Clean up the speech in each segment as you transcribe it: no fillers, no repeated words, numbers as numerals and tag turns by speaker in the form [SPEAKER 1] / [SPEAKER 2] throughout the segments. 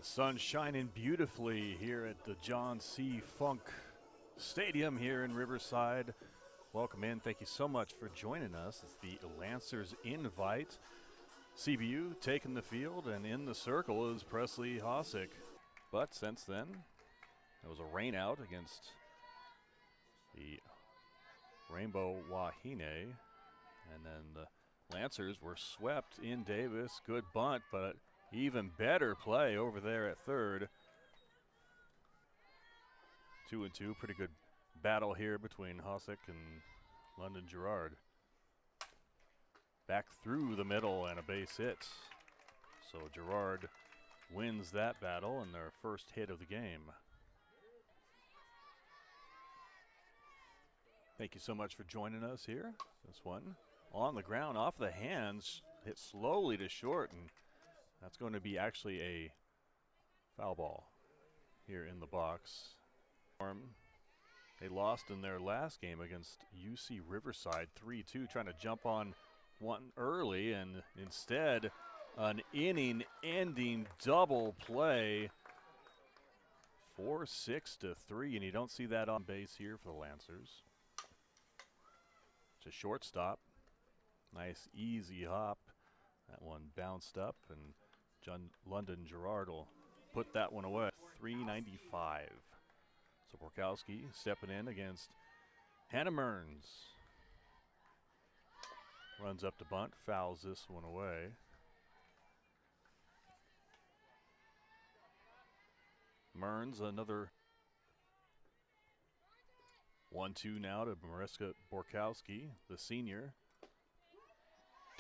[SPEAKER 1] The sun's shining beautifully here at the John C. Funk Stadium here in Riverside. Welcome in. Thank you so much for joining us. It's the Lancers Invite. CBU taking the field, and in the circle is Presley Hosick. But since then, there was a rain out against the Rainbow Wahine, and then the Lancers were swept in Davis. Good bunt, but even better play over there at third. 2-2, pretty good battle here between Hosick and London Gerard. Back through the middle and a base hit. So Gerard wins that battle and their first hit of the game. Thank you so much for joining us here. This one on the ground, off the hands, hit slowly to short, and that's going to be actually a foul ball here in the box. They lost in their last game against UC Riverside 3-2, trying to jump on one early, and instead an inning-ending double play. 4-6-3, and you don't see that on base here for the Lancers. It's a shortstop. Nice easy hop. That one bounced up, and London Gerard will put that one away. 395. So Borkowski stepping in against Hannah Mearns. Runs up to bunt, fouls this one away. Mearns, another 1-2 now to Mariska Borkowski, the senior.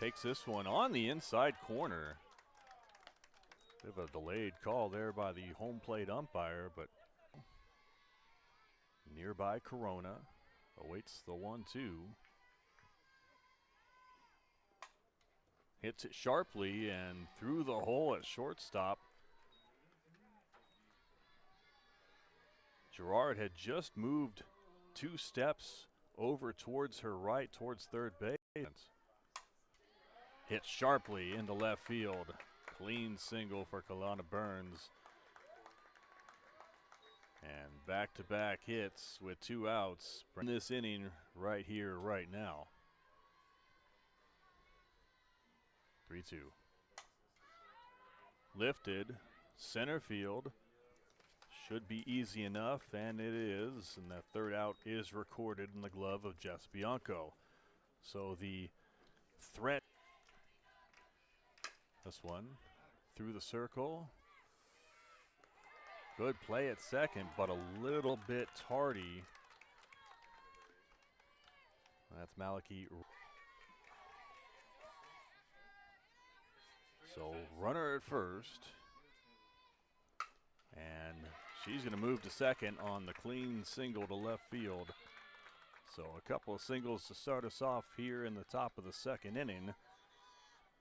[SPEAKER 1] Takes this one on the inside corner. Bit of a delayed call there by the home plate umpire, but nearby Corona awaits the 1-2. Hits it sharply and through the hole at shortstop. Gerard had just moved 2 steps over towards her right, towards third base. Hit sharply into left field. Clean single for Kalana Burns. And back-to-back hits with 2 outs. Bring this inning right here, right now. 3-2. Lifted, center field. Should be easy enough, and it is. And that third out is recorded in the glove of Jess Bianco. So the threat. This one through the circle. Good play at second, but a little bit tardy. That's Maliki. So runner at first. And she's going to move to second on the clean single to left field. So a couple of singles to start us off here in the top of the second inning.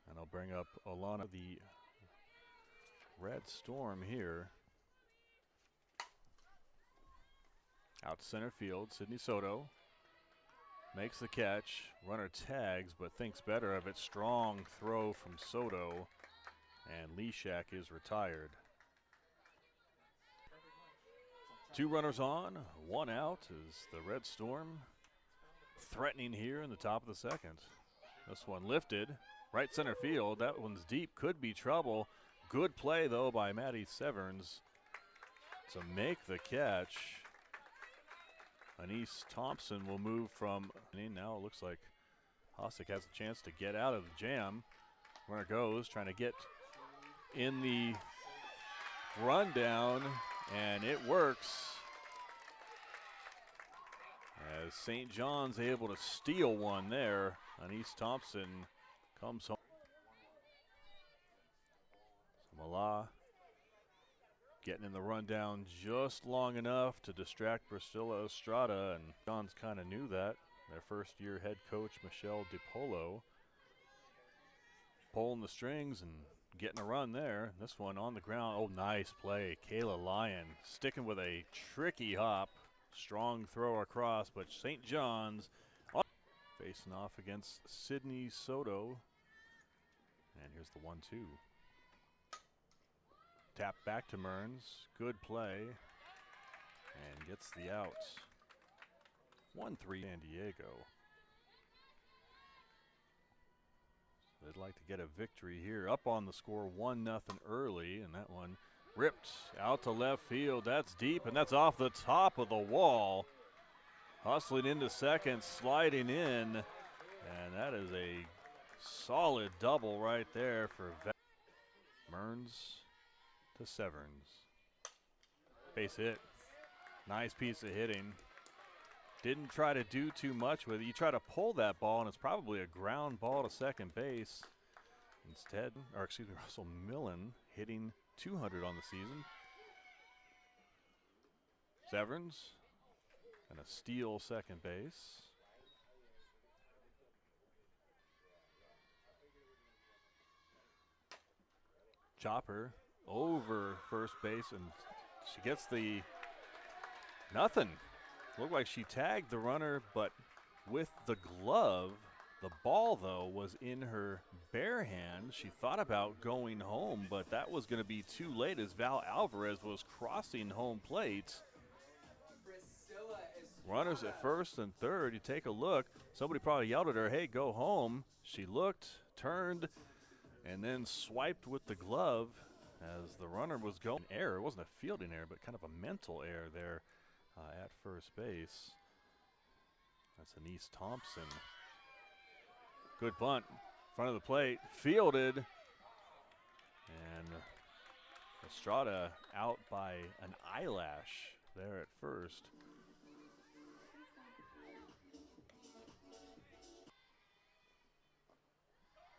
[SPEAKER 1] And I'll bring up Alana, the Red Storm here. Out to center field, Sydney Soto makes the catch. Runner tags, but thinks better of it. Strong throw from Soto, and Leshak is retired. 2 runners on, 1 out as the Red Storm threatening here in the top of the second. This one lifted. Right center field, that one's deep, could be trouble. Good play though by Maddie Severns to make the catch. Anise Thompson will move from, now it looks like Hosick has a chance to get out of the jam. Runner goes, trying to get in the rundown, and it works. As St. John's able to steal one there, Anise Thompson comes home. So Mala getting in the rundown just long enough to distract Priscilla Estrada, and John's kind of knew that. Their first year head coach, Michelle DiPolo, pulling the strings and getting a run there. This one on the ground. Oh, nice play. Kayla Lyon sticking with a tricky hop. Strong throw across, but St. John's facing off against Sydney Soto. And here's the 1-2. Tap back to Mearns. Good play. And gets the out. 1-3 San Diego. They'd like to get a victory here. Up on the score, 1-0 early, and that one ripped out to left field. That's deep, and that's off the top of the wall. Hustling into second, sliding in, and that is a solid double right there for Mearns to Severns. Base hit. Nice piece of hitting. Didn't try to do too much with it. You try to pull that ball, and it's probably a ground ball to second base. Instead, or excuse me, Russell Millen hitting 200 on the season. Severns and a steal second base. Chopper over first base, and she gets the nothing. Looked like she tagged the runner, but with the glove, the ball, though, was in her bare hand. She thought about going home, but that was going to be too late as Val Alvarez was crossing home plate. Runners at first and third. You take a look. Somebody probably yelled at her, hey, go home. She looked, turned, and then swiped with the glove as the runner was going. Error. It wasn't a fielding error, but kind of a mental error there at first base. That's Anise Thompson. Good bunt. Front of the plate. Fielded. And Estrada out by an eyelash there at first.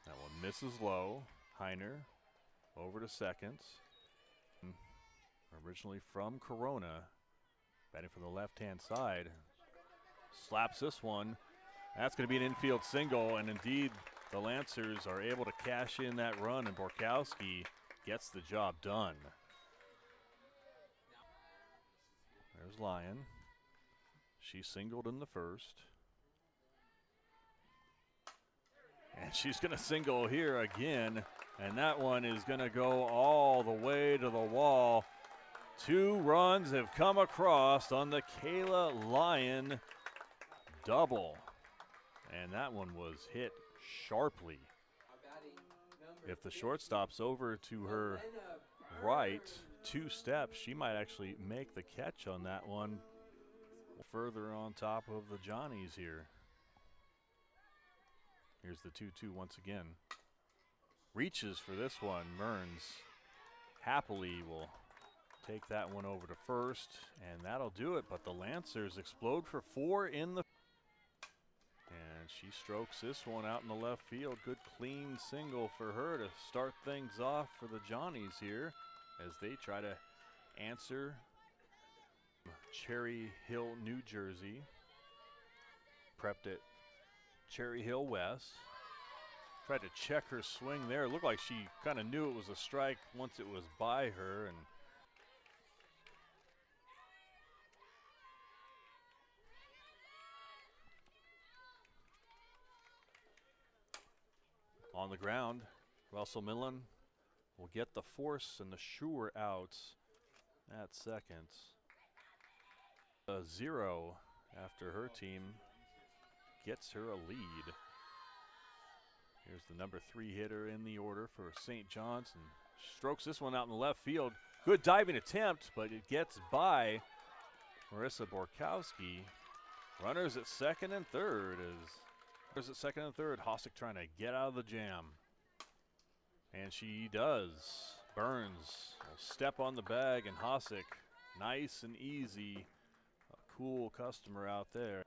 [SPEAKER 1] That one misses low. Heiner over to second. Originally from Corona. Batting from the left-hand side. Slaps this one. That's going to be an infield single, and indeed the Lancers are able to cash in that run, and Borkowski gets the job done. There's Lyon. She singled in the first. And she's going to single here again, and that one is going to go all the way to the wall. 2 runs have come across on the Kayla Lyon double. And that one was hit sharply. If the shortstop's over to her right 2 steps, she might actually make the catch on that one. Further on top of the Johnnies here. Here's the 2-2 once again. Reaches for this one. Mearns happily will take that one over to first, and that'll do it. But the Lancers explode for 4 in the. And she strokes this one out in the left field. Good clean single for her to start things off for the Johnnies here as they try to answer. Cherry Hill, New Jersey. Prepped at Cherry Hill West. Tried to check her swing there. It looked like she kind of knew it was a strike once it was by her. And on the ground, Russell Millen will get the force and the sure outs at second. 0 after her team gets her a lead. Here's the number 3 hitter in the order for St. John's, and strokes this one out in the left field. Good diving attempt, but it gets by Marissa Borkowski. Runners at second and third Hossack trying to get out of the jam. And she does. Burns will step on the bag, and Hossack, nice and easy. A cool customer out there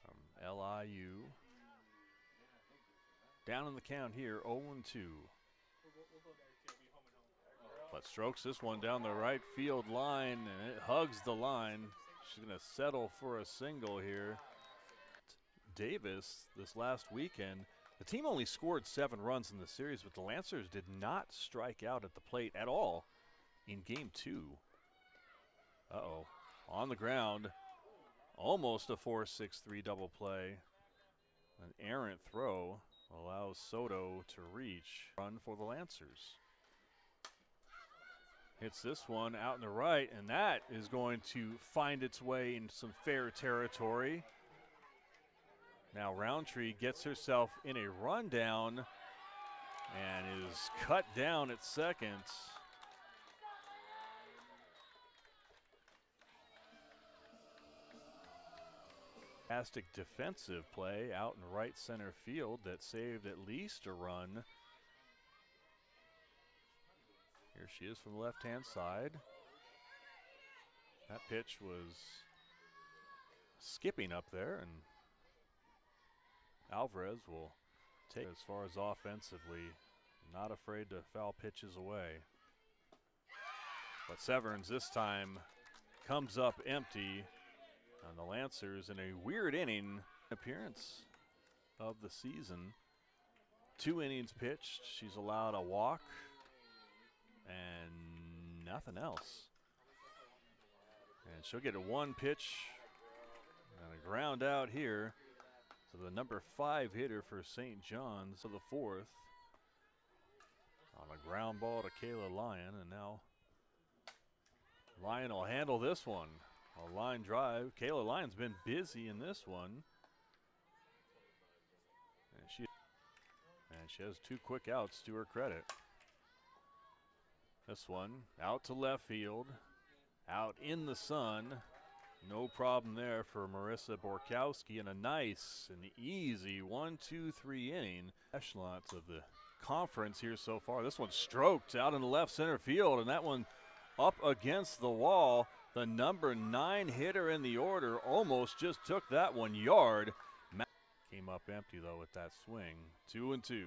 [SPEAKER 1] from LIU. Down in the count here, 0-2. But strokes this one down the right field line, and it hugs the line. She's going to settle for a single here. Davis this last weekend, the team only scored 7 runs in the series, but the Lancers did not strike out at the plate at all in game 2. Uh-oh. On the ground, almost a 4-6-3 double play. An errant throw allows Soto to reach. Run for the Lancers. Hits this one out in the right, and that is going to find its way into some fair territory. Now Roundtree gets herself in a rundown and is cut down at second. Fantastic defensive play out in right center field that saved at least a run. Here she is from the left-hand side. That pitch was skipping up there, and Alvarez will take as far as offensively. Not afraid to foul pitches away. But Severns this time comes up empty. And the Lancers in a weird inning appearance of the season. 2 innings pitched. She's allowed a walk and nothing else. And she'll get a 1 pitch and a ground out here. So the number 5 hitter for St. John's to the 4th. On a ground ball to Kayla Lyon, and now Lyon will handle this one. A line drive. Kayla Lyon's been busy in this one. And she has 2 quick outs to her credit. This one out to left field. Out in the sun. No problem there for Marissa Borkowski, and a nice and easy 1-2-3 inning. Echelons of the conference here so far. This one stroked out in the left center field, and that one up against the wall. The number 9 hitter in the order almost just took that 1 yard. Came up empty though with that swing. 2-2.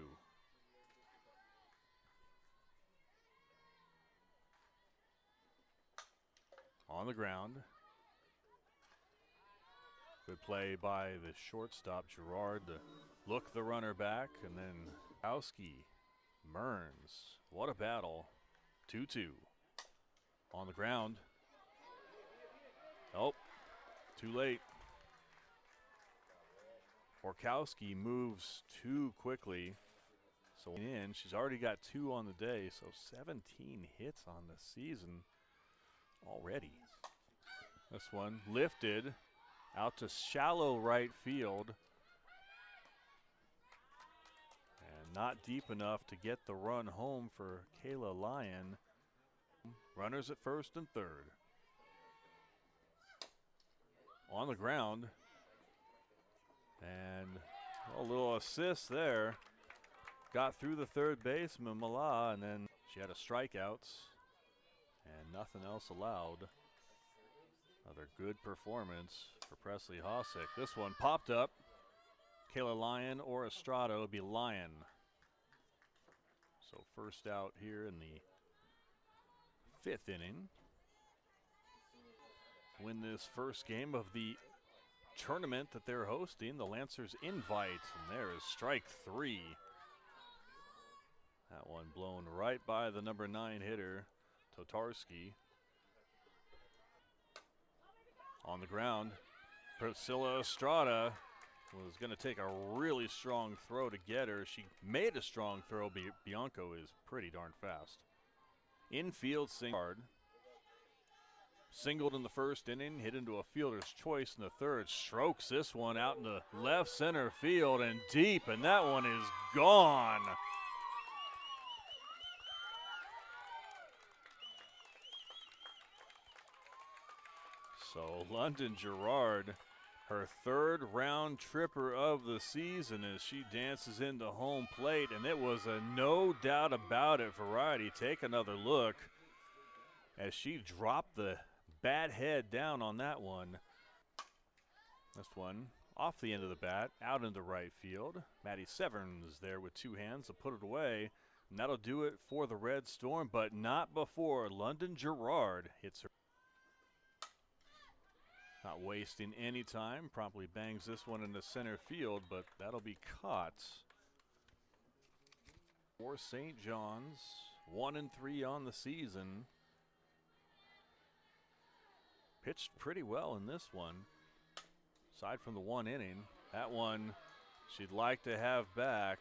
[SPEAKER 1] On the ground. Good play by the shortstop Gerard to look the runner back, and then Owski, Mearns. What a battle. 2-2. On the ground. Oh, too late. Borkowski moves too quickly. So in, she's already got 2 on the day, so 17 hits on the season already. This one lifted out to shallow right field. And not deep enough to get the run home for Kayla Lyon. Runners at first and third. On the ground, and a little assist there. Got through the third baseman, Mala, and then she had a strikeouts and nothing else allowed. Another good performance for Presley Hosick. This one popped up. Kayla Lyon or Estrada would be Lyon. So first out here in the 5th inning. Win this first game of the tournament that they're hosting, the Lancers Invite, and there is strike 3. That one blown right by the number 9 hitter, Totarski. On the ground, Priscilla Estrada was going to take a really strong throw to get her. She made a strong throw. Bianco is pretty darn fast. Infield single. Singled in the first inning, hit into a fielder's choice in the third. Strokes this one out in the left center field and deep, and that one is gone. So London Gerard, her 3rd round tripper of the season as she dances into home plate, and it was a no doubt about it variety. Take another look as she dropped the bat head down on that one. This one off the end of the bat, out into right field. Maddie Severns there with 2 hands to put it away. And that'll do it for the Red Storm, but not before London Gerard hits her. Not wasting any time, promptly bangs this one into center field, but that'll be caught. For St. John's, 1-3 on the season. Pitched pretty well in this one. Aside from the 1 inning, that one she'd like to have back.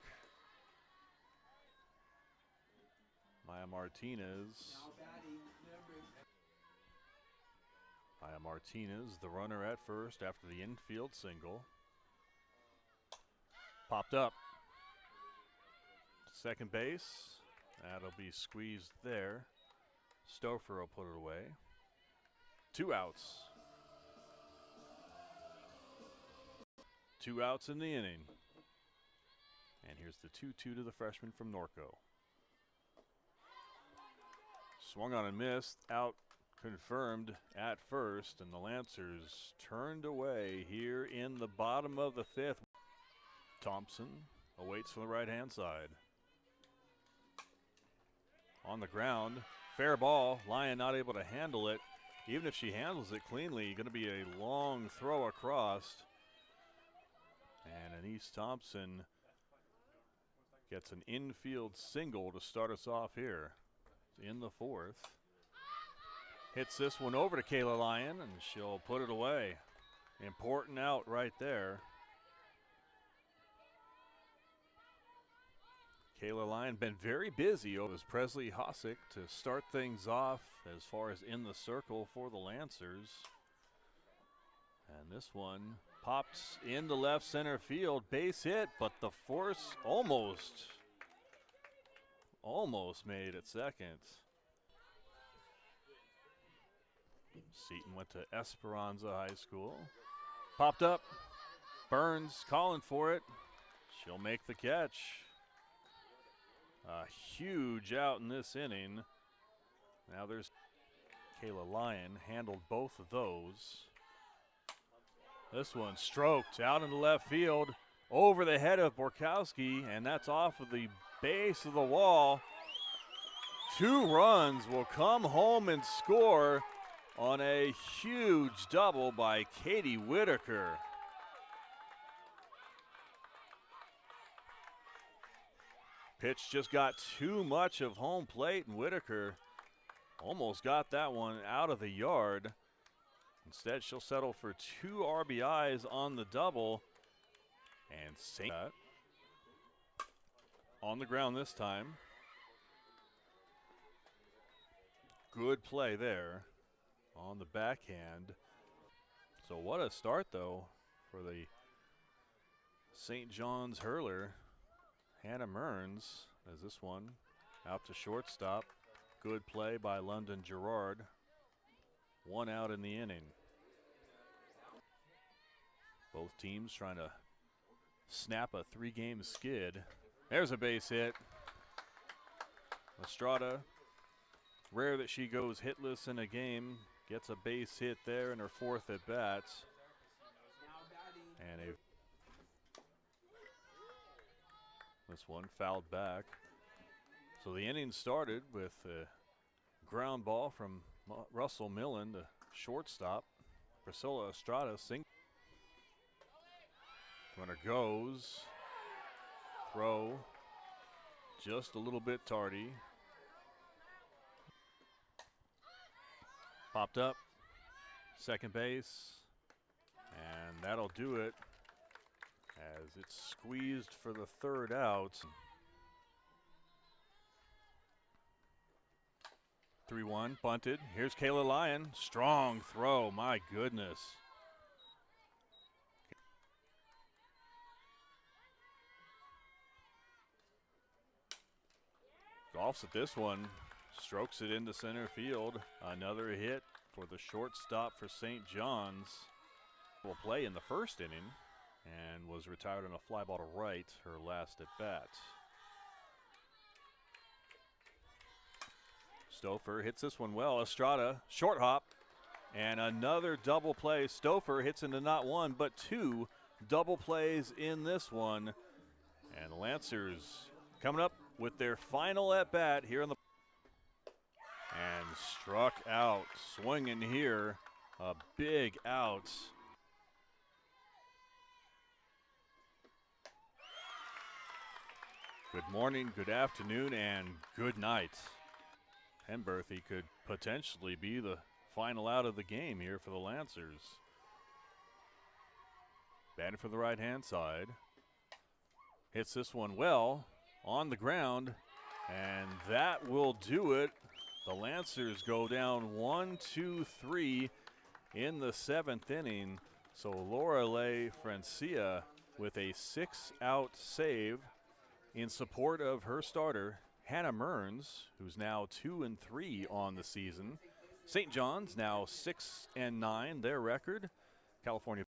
[SPEAKER 1] Maya Martinez Aya Martinez, the runner at first after the infield single. Popped up. Second base. That'll be squeezed there. Stouffer will put it away. 2 outs. 2 outs in the inning. And here's the 2-2 to the freshman from Norco. Swung on and missed. Out confirmed at first, and the Lancers turned away here in the bottom of the 5th. Thompson awaits from the right-hand side. On the ground, fair ball. Lyon not able to handle it. Even if she handles it cleanly, going to be a long throw across. And Anise Thompson gets an infield single to start us off here in the 4th. Hits this one over to Kayla Lyon, and she'll put it away. Important out right there. Kayla Lyon been very busy over Presley Hosick to start things off as far as in the circle for the Lancers. And this one pops into left center field, base hit, but the force almost made it second. Seaton went to Esperanza High School. Popped up, Burns calling for it. She'll make the catch. A huge out in this inning. Now there's Kayla Lyon, handled both of those. This one stroked out into left field over the head of Borkowski, and that's off of the base of the wall. 2 runs will come home and score on a huge double by Katie Whitaker. Pitch just got too much of home plate, and Whitaker almost got that one out of the yard. Instead, she'll settle for 2 RBIs on the double. And St. on the ground this time. Good play there on the backhand. So what a start, though, for the St. John's hurler, Hannah Mearns, as this one out to shortstop. Good play by London Gerard. 1 out in the inning. Both teams trying to snap a 3-game skid. There's a base hit. Estrada, rare that she goes hitless in a game, gets a base hit there in her 4th at bat. And this one fouled back. So the inning started with a ground ball from Russell Millen to shortstop. Priscilla Estrada single. Runner goes. Throw. Just a little bit tardy. Popped up. Second base. And that'll do it as it's squeezed for the 3rd out. 3-1, bunted. Here's Kayla Lyon. Strong throw, my goodness. Golfs at this one. Strokes it into center field. Another hit for the shortstop for St. John's. Will play in the 1st inning and was retired on a fly ball to right, her last at bat. Stouffer hits this one well. Estrada, short hop, and another double play. Stouffer hits into not 1, but 2 double plays in this one. And the Lancers coming up with their final at bat here in the. And struck out, swinging here, a big out. Good morning, good afternoon, and good night. Penberthy could potentially be the final out of the game here for the Lancers. Batted for the right-hand side. Hits this one well on the ground, and that will do it. The Lancers go down 1-2-3 in the 7th inning. So Lorelei Francia with a 6-out save in support of her starter, Hannah Mearns, who's now 2-3 on the season. St. John's now 6-9, their record. California